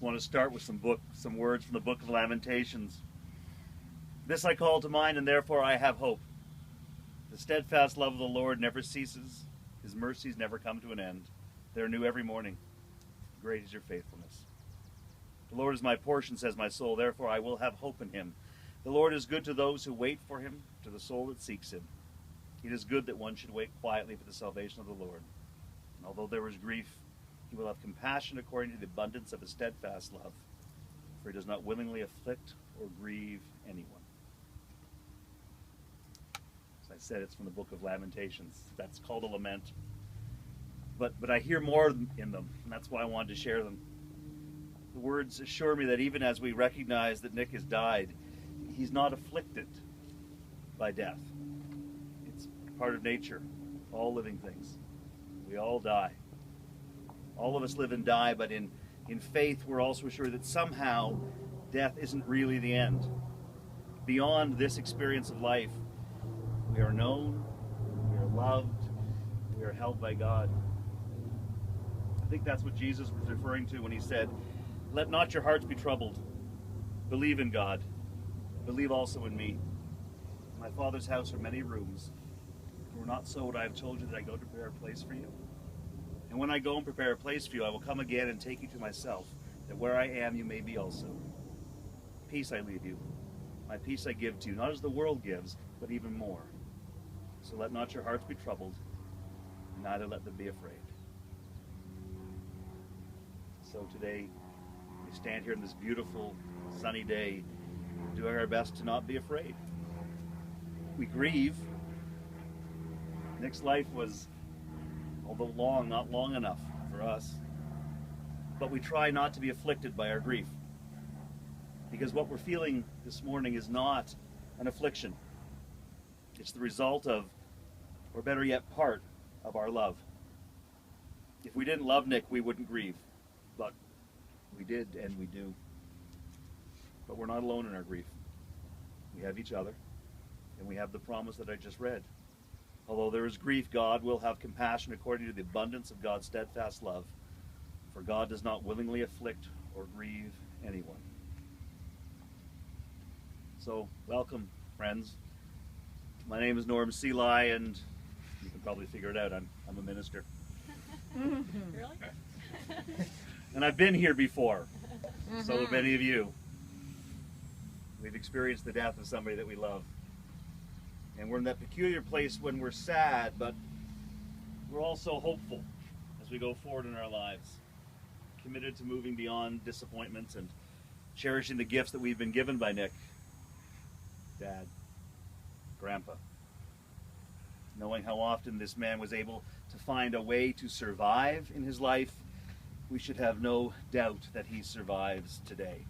want to start with some words from the book of Lamentations. This I call to mind, and therefore I have hope. The steadfast love of the Lord never ceases. His mercies never come to an end. They are new every morning. Great is your faithfulness. The Lord is my portion, says my soul, therefore I will have hope in him. The Lord is good to those who wait for him, to the soul that seeks him. It is good that one should wait quietly for the salvation of the Lord. And although there is grief, he will have compassion according to the abundance of his steadfast love, for he does not willingly afflict or grieve anyone. As I said, it's from the book of Lamentations. That's called a lament. But I hear more in them, and that's why I wanted to share them. The words assure me that even as we recognize that Nick has died, he's not afflicted by death. It's part of nature, all living things. We all die. All of us live and die, but in faith we're also assured that somehow death isn't really the end. Beyond this experience of life, we are known, we are loved, we are held by God. I think that's what Jesus was referring to when he said, "Let not your hearts be troubled. Believe in God. Believe also in me. In my Father's house are many rooms. If it were not so, would I have told you that I go to prepare a place for you? And when I go and prepare a place for you, I will come again and take you to myself, that where I am you may be also. Peace I leave you. My peace I give to you, not as the world gives, but even more. So let not your hearts be troubled, neither let them be afraid." So today, we stand here on this beautiful, sunny day, doing our best to not be afraid. We grieve. Nick's life was, although long, not long enough for us. But we try not to be afflicted by our grief. Because what we're feeling this morning is not an affliction. It's the result of, or better yet, part of our love. If we didn't love Nick, we wouldn't grieve. But we did, and we do. But we're not alone in our grief. We have each other, and we have the promise that I just read. Although there is grief, God will have compassion according to the abundance of God's steadfast love, for God does not willingly afflict or grieve anyone. So, welcome, friends. My name is Norm Seelye, and you can probably figure it out. I'm a minister. Really? And I've been here before. So have many of you. We've experienced the death of somebody that we love. And we're in that peculiar place when we're sad, but we're also hopeful as we go forward in our lives. Committed to moving beyond disappointments and cherishing the gifts that we've been given by Nick. Dad. Grandpa. Knowing how often this man was able to find a way to survive in his life, we should have no doubt that he survives today.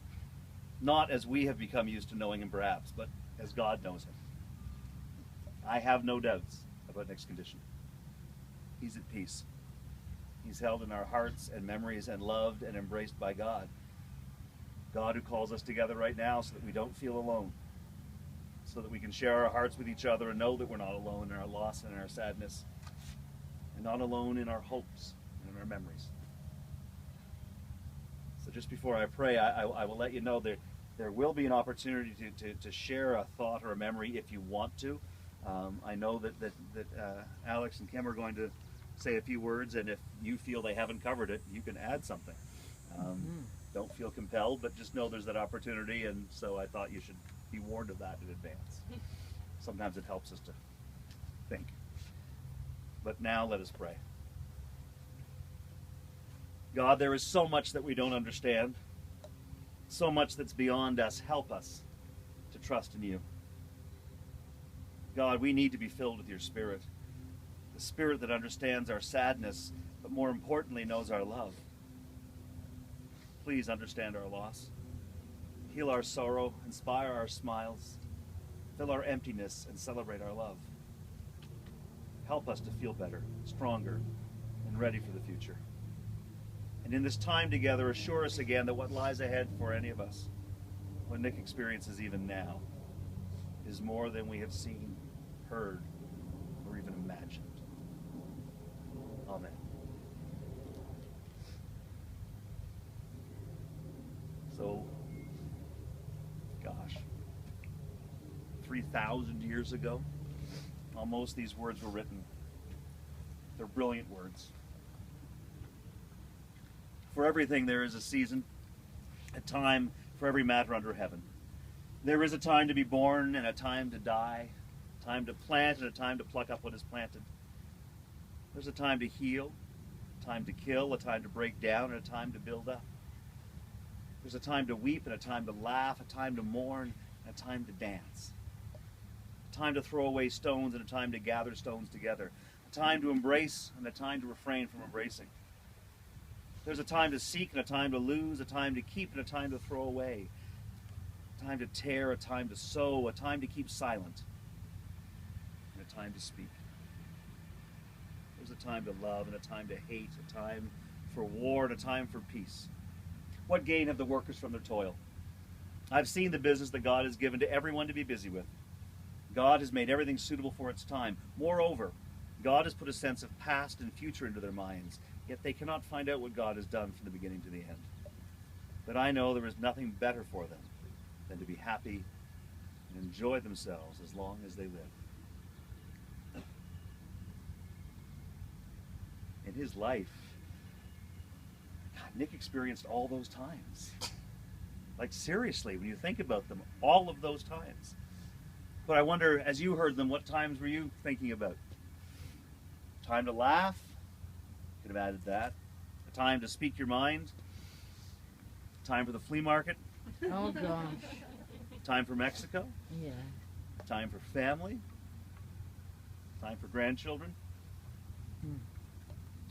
Not as we have become used to knowing him perhaps, but as God knows him. I have no doubts about Nick's condition. He's at peace. He's held in our hearts and memories and loved and embraced by God. God who calls us together right now so that we don't feel alone. So that we can share our hearts with each other and know that we're not alone in our loss and in our sadness. And not alone in our hopes and in our memories. So just before I pray, I will let you know there will be an opportunity to share a thought or a memory if you want to. I know that Alex and Kim are going to say a few words, and if you feel they haven't covered it, you can add something. Don't feel compelled, but just know there's that opportunity, and so I thought you should be warned of that in advance. Sometimes it helps us to think. But now let us pray. God, there is so much that we don't understand, so much that's beyond us. Help us to trust in you. God, we need to be filled with your Spirit, the Spirit that understands our sadness, but more importantly knows our love. Please understand our loss. Heal our sorrow, inspire our smiles, fill our emptiness, and celebrate our love. Help us to feel better, stronger, and ready for the future. And in this time together, assure us again that what lies ahead for any of us, what Nick experiences even now, is more than we have seen, heard, or even imagined. Amen. 2,000 years ago. Almost, these words were written. They're brilliant words. For everything there is a season, a time for every matter under heaven. There is a time to be born and a time to die, a time to plant and a time to pluck up what is planted. There's a time to heal, a time to kill, a time to break down, and a time to build up. There's a time to weep and a time to laugh, a time to mourn and a time to dance. A time to throw away stones and a time to gather stones together. A time to embrace and a time to refrain from embracing. There's a time to seek and a time to lose, a time to keep and a time to throw away. A time to tear, a time to sow, a time to keep silent, and a time to speak. There's a time to love and a time to hate, a time for war and a time for peace. What gain have the workers from their toil? I've seen the business that God has given to everyone to be busy with. God has made everything suitable for its time. Moreover, God has put a sense of past and future into their minds, yet they cannot find out what God has done from the beginning to the end. But I know there is nothing better for them than to be happy and enjoy themselves as long as they live. In his life, God, Nick experienced all those times. Like seriously, when you think about them, all of those times. But I wonder, as you heard them, what times were you thinking about? Time to laugh? Could have added that. A time to speak your mind? Time for the flea market? Oh, gosh. Time for Mexico? Yeah. Time for family? Time for grandchildren?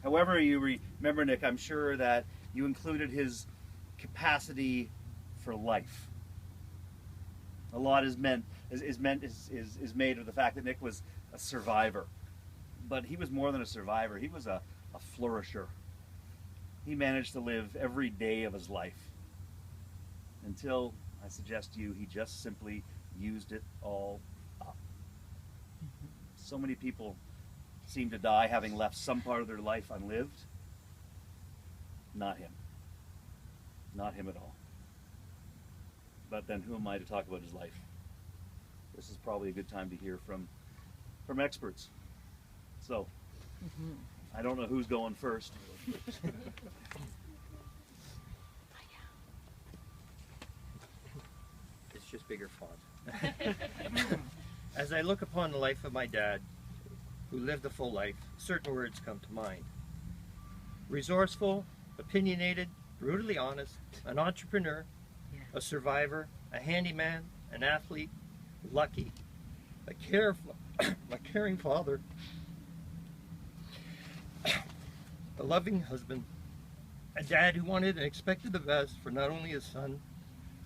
However you remember Nick, I'm sure that you included his capacity for life. A lot is made of the fact that Nick was a survivor. But he was more than a survivor. He was a flourisher. He managed to live every day of his life until, I suggest to you, he just simply used it all up. So many people seem to die having left some part of their life unlived. Not him. Not him at all. But then who am I to talk about his life? This is probably a good time to hear from experts. So, I don't know who's going first. It's just bigger font. As I look upon the life of my dad, who lived a full life, certain words come to mind. Resourceful, opinionated, brutally honest, an entrepreneur, a survivor, a handyman, an athlete, lucky, a caring father, a loving husband, a dad who wanted and expected the best for not only his son,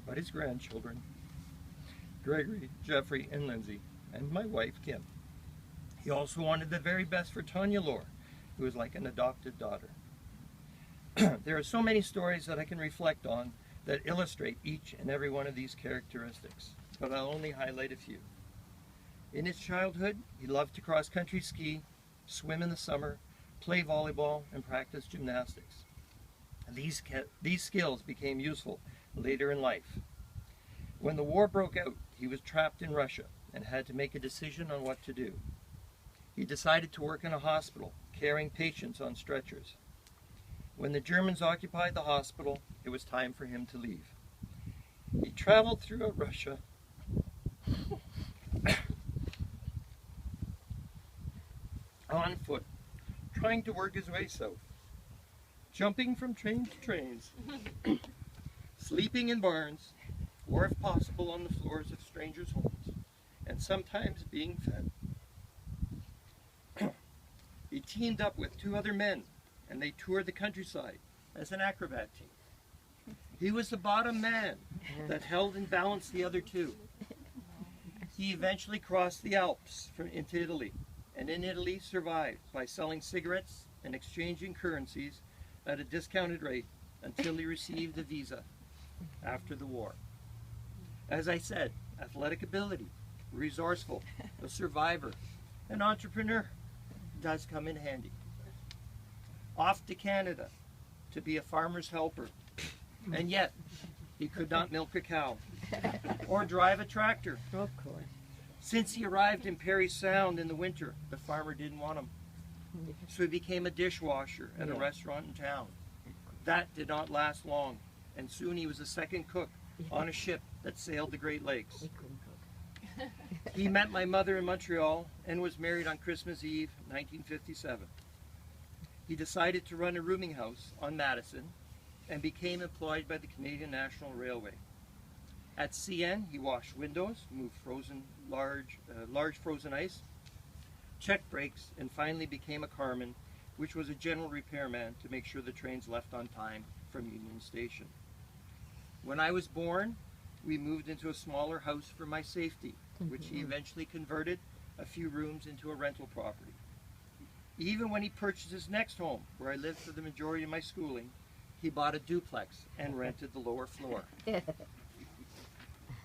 but his grandchildren, Gregory, Jeffrey, and Lindsay, and my wife, Kim. He also wanted the very best for Tanya Lore, who is like an adopted daughter. There are so many stories that I can reflect on that illustrate each and every one of these characteristics, but I'll only highlight a few. In his childhood, he loved to cross-country ski, swim in the summer, play volleyball, and practice gymnastics. These skills became useful later in life. When the war broke out, he was trapped in Russia and had to make a decision on what to do. He decided to work in a hospital, carrying patients on stretchers. When the Germans occupied the hospital, it was time for him to leave. He traveled throughout Russia on foot, trying to work his way south, jumping from train to trains, sleeping in barns, or if possible on the floors of strangers' homes, and sometimes being fed. He teamed up with 2 other men, and they toured the countryside as an acrobat team. He was the bottom man that held and balanced the other 2. He eventually crossed the Alps into Italy, and in Italy survived by selling cigarettes and exchanging currencies at a discounted rate until he received a visa after the war. As I said, athletic ability, resourceful, a survivor, an entrepreneur does come in handy. Off to Canada to be a farmer's helper, and yet he could not milk a cow or drive a tractor. Of course. Since he arrived in Parry Sound in the winter, the farmer didn't want him. So he became a dishwasher at a restaurant in town. That did not last long, and soon he was a second cook on a ship that sailed the Great Lakes. He couldn't cook. He met my mother in Montreal and was married on Christmas Eve, 1957. He decided to run a rooming house on Madison and became employed by the Canadian National Railway. At CN, he washed windows, moved large frozen ice, checked brakes, and finally became a carman, which was a general repairman to make sure the trains left on time from Union Station. When I was born, we moved into a smaller house for my safety, which he eventually converted a few rooms into a rental property. Even when he purchased his next home, where I lived for the majority of my schooling, he bought a duplex and rented the lower floor.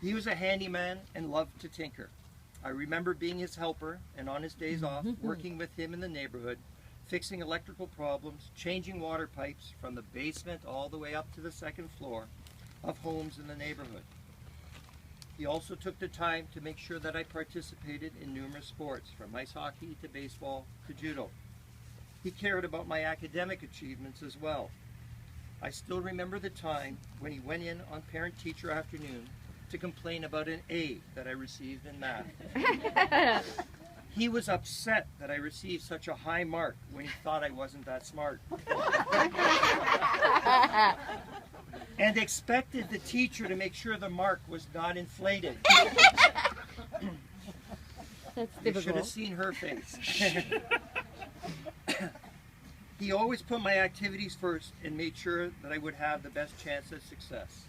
He was a handyman and loved to tinker. I remember being his helper and on his days off, working with him in the neighborhood, fixing electrical problems, changing water pipes from the basement all the way up to the second floor of homes in the neighborhood. He also took the time to make sure that I participated in numerous sports, from ice hockey to baseball to judo. He cared about my academic achievements as well. I still remember the time when he went in on parent-teacher afternoon to complain about an A that I received in math. He was upset that I received such a high mark when he thought I wasn't that smart. And expected the teacher to make sure the mark was not inflated. That's You should have typical. seen her face. He always put my activities first and made sure that I would have the best chance at success.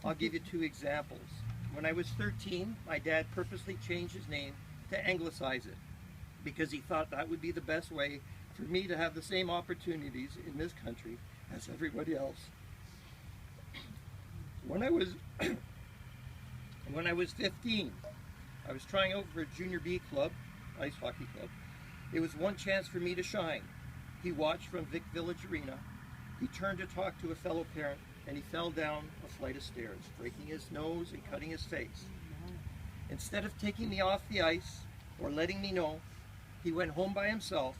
I'll give you two examples. When I was 13, my dad purposely changed his name to anglicize it because he thought that would be the best way for me to have the same opportunities in this country as everybody else. When I was 15, I was trying out for a junior B club, ice hockey club. It was one chance for me to shine. He watched from Vic Village Arena. He turned to talk to a fellow parent, and he fell down a flight of stairs, breaking his nose and cutting his face. Instead of taking me off the ice or letting me know, he went home by himself,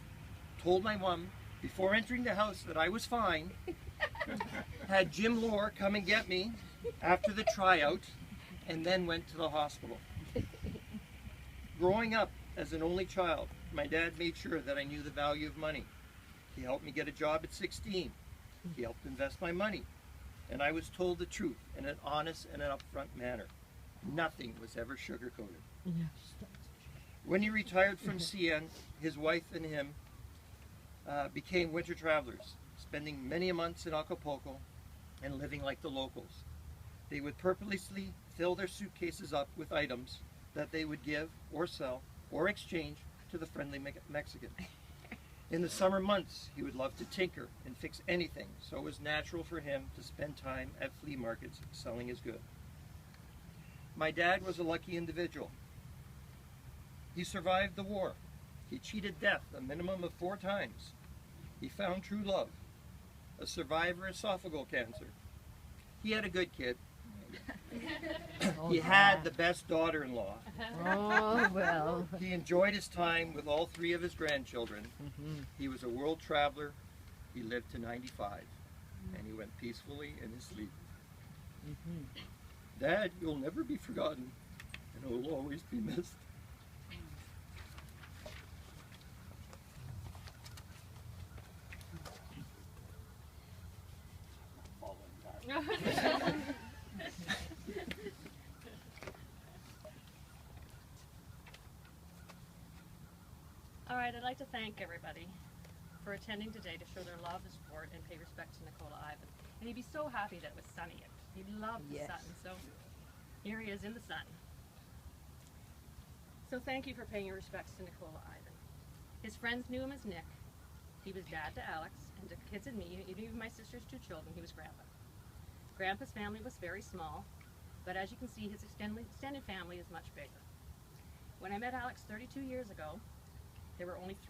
told my mom before entering the house that I was fine, had Jim Lohr come and get me after the tryout, and then went to the hospital. Growing up as an only child, my dad made sure that I knew the value of money. He helped me get a job at 16. He helped invest my money. And I was told the truth in an honest and an upfront manner. Nothing was ever sugar-coated. When he retired from CN, his wife and him became winter travelers, spending many months in Acapulco and living like the locals. They would purposely fill their suitcases up with items that they would give or sell or exchange to the friendly Mexican. In the summer months, he would love to tinker and fix anything, so it was natural for him to spend time at flea markets selling his goods. My dad was a lucky individual. He survived the war. He cheated death a minimum of 4 times. He found true love, a survivor of esophageal cancer. He had a good kid. He had the best daughter-in-law. Oh, well. He enjoyed his time with all 3 of his grandchildren. He was a world traveler. He lived to 95, and he went peacefully in his sleep. Dad, you'll never be forgotten, and will always be missed. All right, I'd like to thank everybody for attending today to show their love and support and pay respect to Nicola Ivan. And he'd be so happy that it was sunny. He loved the Yes. sun, so here he is in the sun. So thank you for paying your respects to Nicola Ivan. His friends knew him as Nick. He was dad to Alex, and to kids and me, even my sister's 2 children, he was grandpa. Grandpa's family was very small, but as you can see, his extended family is much bigger. When I met Alex 32 years ago, there were only 3